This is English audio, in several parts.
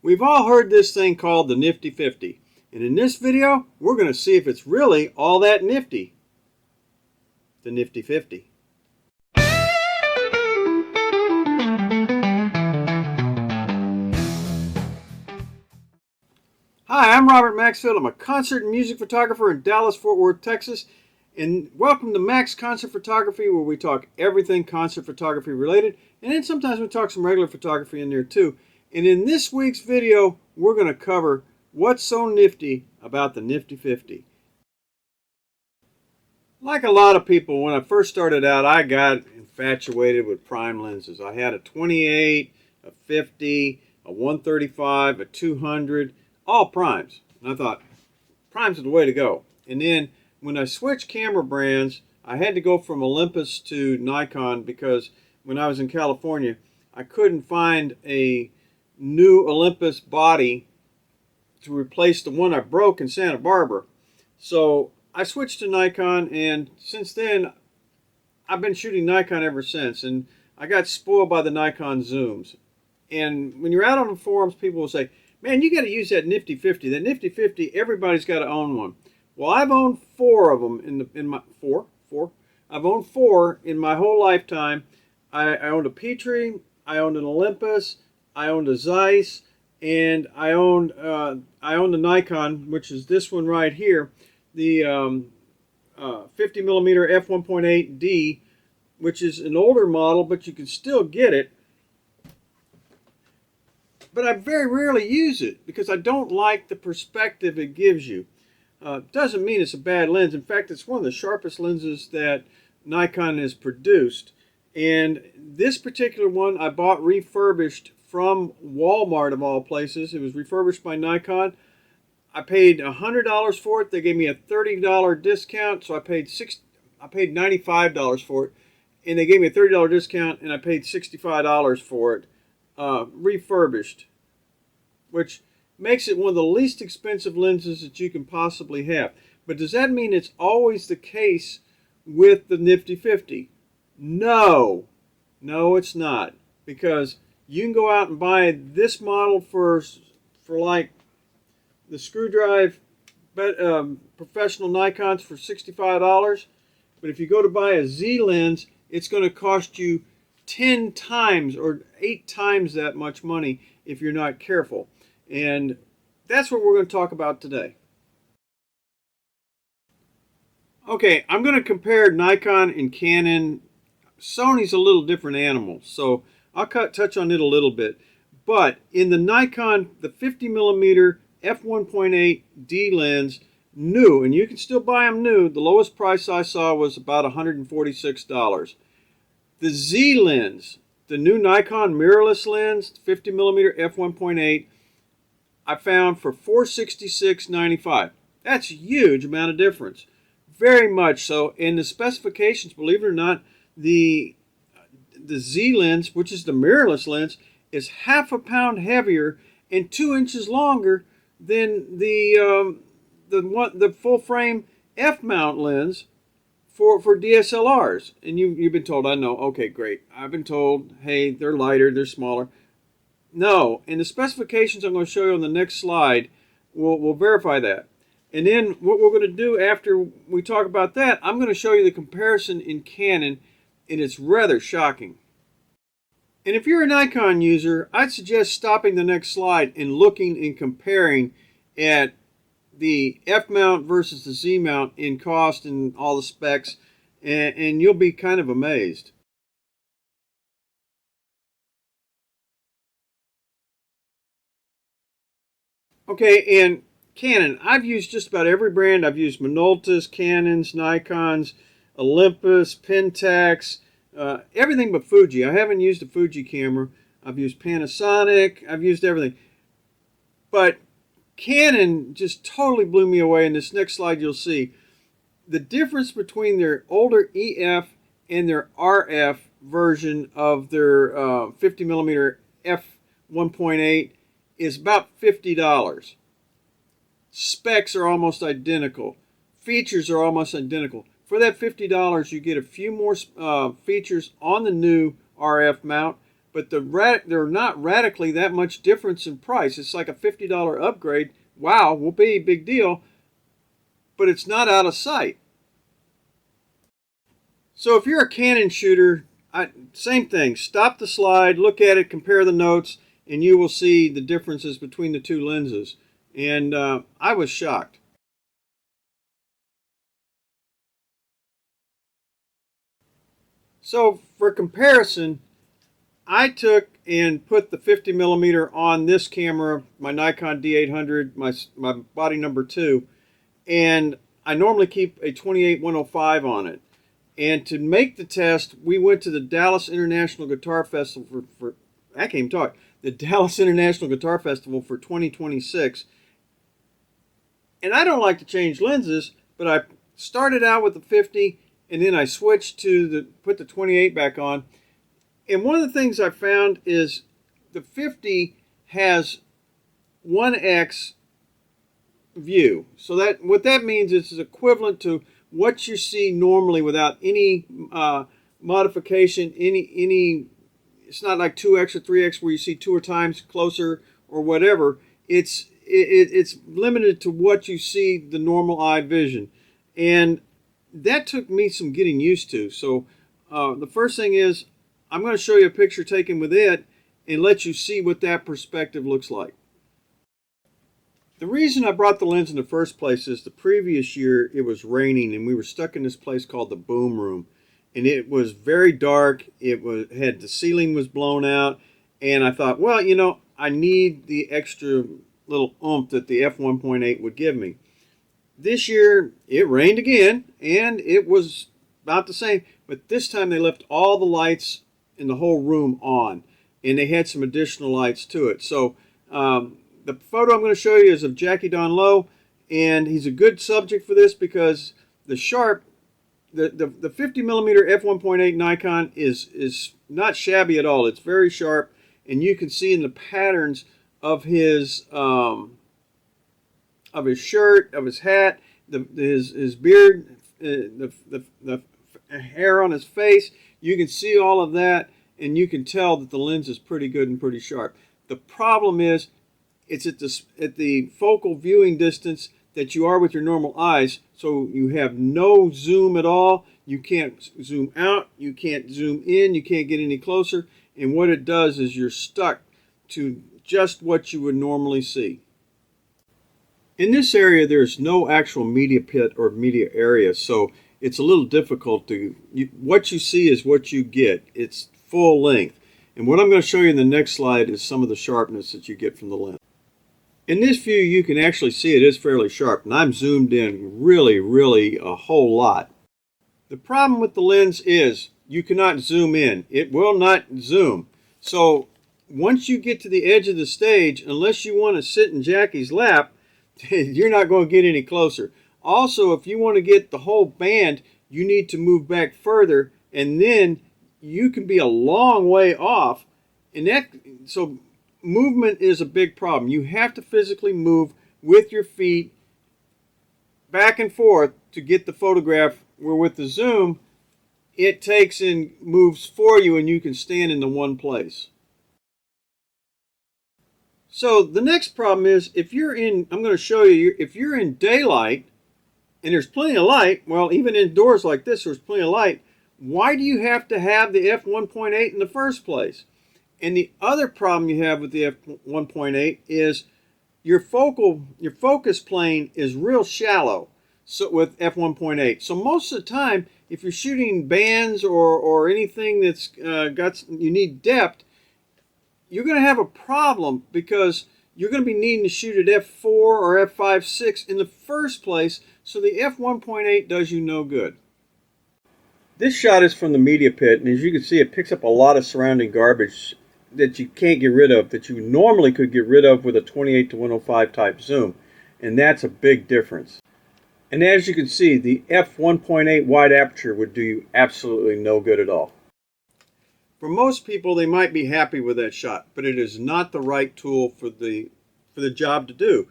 We've all heard this thing called the Nifty 50, and in this video, we're going to see if it's really all that nifty. The Nifty 50. Hi, I'm Robert Maxfield. I'm a concert and music photographer in Dallas, Fort Worth, Texas, and welcome to Mac's Concert Photography, where we talk everything concert photography related, and then sometimes we talk some regular photography in there too. And in this week's video, we're going to cover what's so nifty about the Nifty 50. Like a lot of people, when I first started out, I got infatuated with prime lenses. I had a 28, a 50, a 135, a 200, all primes. And I thought, primes are the way to go. And then when I switched camera brands, I had to go from Olympus to Nikon because when I was in California, I couldn't find a new Olympus body to replace the one I broke in Santa Barbara. So I switched to Nikon, and since then I've been shooting Nikon ever since, and I got spoiled by the Nikon zooms. And when you're out on the forums, people will say, man, you got to use that Nifty 50. That Nifty 50, everybody's got to own one. Well, I've owned four of them I've owned four in my whole lifetime. I owned a Petrie, I owned an Olympus, I owned a Zeiss, and I owned the Nikon, which is this one right here, the 50mm f1.8D, which is an older model, but you can still get it. But I very rarely use it because I don't like the perspective it gives you. Doesn't mean it's a bad lens. In fact, it's one of the sharpest lenses that Nikon has produced. And this particular one I bought refurbished from Walmart of all places. It was refurbished by Nikon. I paid $100 for it. They gave me a $30 discount, so I paid $95 for it. And they gave me a $30 discount, and I paid $65 for it, refurbished, which makes it one of the least expensive lenses that you can possibly have. But does that mean it's always the case with the Nifty 50? No, it's not, because you can go out and buy this model for like the screw drive professional Nikons for $65, but if you go to buy a Z lens, it's going to cost you 10 times or 8 times that much money if you're not careful. And that's what we're going to talk about today. Okay, I'm going to compare Nikon and Canon. Sony's a little different animal, so I'll touch on it a little bit. But in the Nikon, the 50mm f1.8D lens, new, and you can still buy them new, the lowest price I saw was about $146. The Z lens, the new Nikon mirrorless lens, 50mm f1.8, I found for $466.95. That's a huge amount of difference. Very much so. And the specifications, believe it or not, the Z lens, which is the mirrorless lens, is half a pound heavier and 2 inches longer than the full frame f-mount lens for DSLRs. And you've been told, I know, okay, great. I've been told, hey, they're lighter, they're smaller. No, and the specifications I'm going to show you on the next slide will verify that. And then what we're going to do after we talk about that, I'm going to show you the comparison in Canon, and it's rather shocking. And if you're a Nikon user, I'd suggest stopping the next slide and looking and comparing at the F-mount versus the Z-mount in cost and all the specs, and you'll be kind of amazed. Okay, and Canon, I've used just about every brand. I've used Minoltas, Canons, Nikons, Olympus, Pentax, everything but Fuji. I haven't used a Fuji camera. I've used Panasonic. I've used everything. But Canon just totally blew me away. In this next slide, you'll see the difference between their older EF and their RF version of their 50mm f1.8 is about $50. Specs are almost identical. Features are almost identical. For that $50, you get a few more features on the new RF mount, but they're not radically that much difference in price. It's like a $50 upgrade. Wow, will be a big deal, but it's not out of sight. So if you're a Canon shooter, same thing. Stop the slide, look at it, compare the notes, and you will see the differences between the two lenses. And I was shocked. So for comparison, I took and put the 50 millimeter on this camera, my Nikon D800, my body number 2, and I normally keep a 28-105 on it. And to make the test, we went to the Dallas International Guitar Festival for I can't even talk. The Dallas International Guitar Festival for 2026. And I don't like to change lenses, but I started out with the 50, and then I switched to put the 28 back on. And one of the things I found is the 50 has 1x view. So that what that means is it's equivalent to what you see normally without any modification, any. It's not like 2x or 3x where you see 2 times closer or whatever. It's limited to what you see the normal eye vision, and that took me some getting used to. So the first thing is I'm going to show you a picture taken with it and let you see what that perspective looks like. The reason I brought the lens in the first place is the previous year it was raining and we were stuck in this place called the Boom Room, and it was very dark. The ceiling was blown out, and I thought, well, you know, I need the extra little oomph that the f1.8 would give me. This year it rained again and it was about the same, but this time they left all the lights in the whole room on, and they had some additional lights to it. So the photo I'm going to show you is of Jackie Don Lowe, and he's a good subject for this because the 50 millimeter f1.8 Nikon is not shabby at all. It's very sharp, and you can see in the patterns of his shirt, of his hat, his beard, the hair on his face. You can see all of that, and you can tell that the lens is pretty good and pretty sharp. The problem is it's at the focal viewing distance that you are with your normal eyes, so you have no zoom at all. You can't zoom out, you can't zoom in, you can't get any closer, and what it does is you're stuck to just what you would normally see. In this area there's no actual media pit or media area, so it's a little difficult to, what you see is what you get. It's full length. And what I'm going to show you in the next slide is some of the sharpness that you get from the lens. In this view you can actually see it is fairly sharp, and I'm zoomed in really a whole lot. The problem with the lens is you cannot zoom in. It will not zoom. So once you get to the edge of the stage, unless you want to sit in Jackie's lap, you're not going to get any closer. Also, if you want to get the whole band, you need to move back further, and then you can be a long way off. And so movement is a big problem. You have to physically move with your feet back and forth to get the photograph, where with the zoom, it takes and moves for you and you can stand in the one place. So the next problem is I'm going to show you, if you're in daylight and there's plenty of light, well, even indoors like this, there's plenty of light, why do you have to have the f1.8 in the first place? And the other problem you have with the f1.8 is your focus plane is real shallow. So with f1.8, so most of the time, if you're shooting bands or anything that's you need depth, you're going to have a problem because you're going to be needing to shoot at f4 or f5.6 in the first place. So the f1.8 does you no good. This shot is from the media pit, and as you can see, it picks up a lot of surrounding garbage that you can't get rid of, that you normally could get rid of with a 28-105 type zoom, and that's a big difference. And as you can see, the f1.8 wide aperture would do you absolutely no good at all. For most people, they might be happy with that shot, but it is not the right tool for the job to do.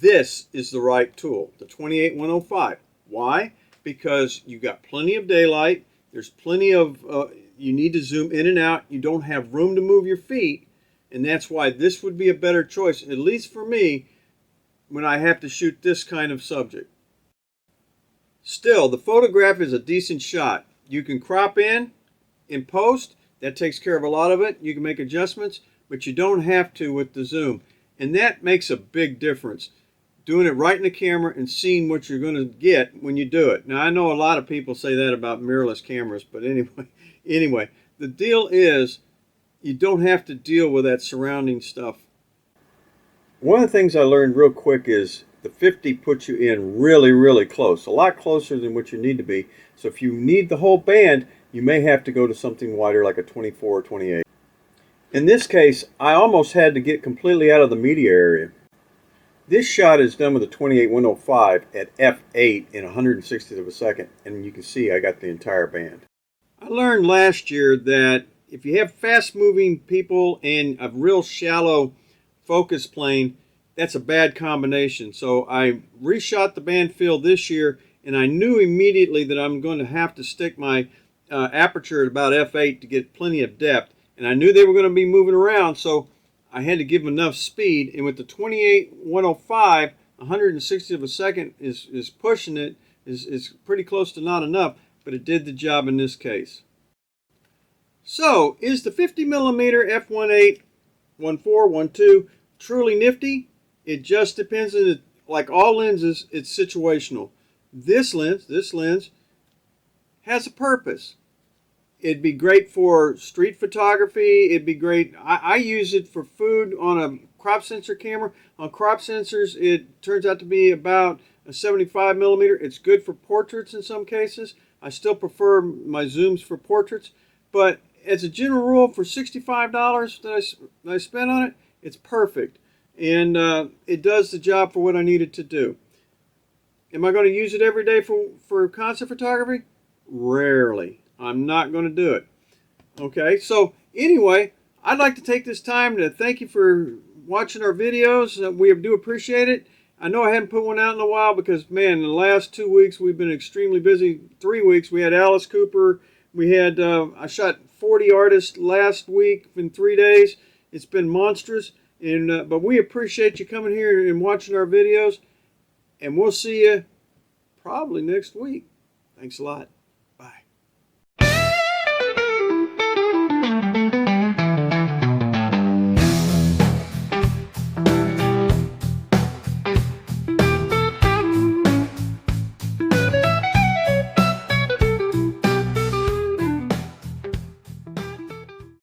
This is the right tool, the 28-105. Why? Because you got plenty of daylight. There's plenty of you need to zoom in and out. You don't have room to move your feet, and that's why this would be a better choice, at least for me, when I have to shoot this kind of subject. Still, the photograph is a decent shot. You can crop in post. That takes care of a lot of it. You can make adjustments, but you don't have to with the zoom. And that makes a big difference. Doing it right in the camera and seeing what you're going to get when you do it. Now, I know a lot of people say that about mirrorless cameras, but anyway, the deal is you don't have to deal with that surrounding stuff. One of the things I learned real quick is the 50 puts you in really, really close, a lot closer than what you need to be. So if you need the whole band, you may have to go to something wider like a 24 or 28. In this case, I almost had to get completely out of the media area. This shot is done with a 28-105 at f8 in 160th of a second, and you can see I got the entire band. I learned last year that if you have fast-moving people and a real shallow focus plane, that's a bad combination. So I reshot the band field this year, and I knew immediately that I'm going to have to stick my aperture at about f8 to get plenty of depth. And I knew they were going to be moving around, so I had to give them enough speed. And with the 28-105, 160th of a second is pushing it, is pretty close to not enough, but it did the job in this case. So, is the 50mm f1.8, 1.4, 1.2 truly nifty? It just depends on, like all lenses, it's situational. This lens has a purpose. It'd be great for street photography. It'd be great. I use it for food on a crop sensor camera. On crop sensors, it turns out to be about a 75mm. It's good for portraits in some cases. I still prefer my zooms for portraits. But as a general rule, for $65 that I spent on it, it's perfect. And it does the job for what I need it to do. Am I going to use it every day for concert photography? Rarely. I'm not going to do it. Okay, so anyway, I'd like to take this time to thank you for watching our videos. We do appreciate it. I know I haven't put one out in a while because, man, in the last 2 weeks we've been extremely busy. 3 weeks. We had Alice Cooper. We had, I shot 40 artists last week in 3 days. It's been monstrous. But we appreciate you coming here and watching our videos. And we'll see you probably next week. Thanks a lot.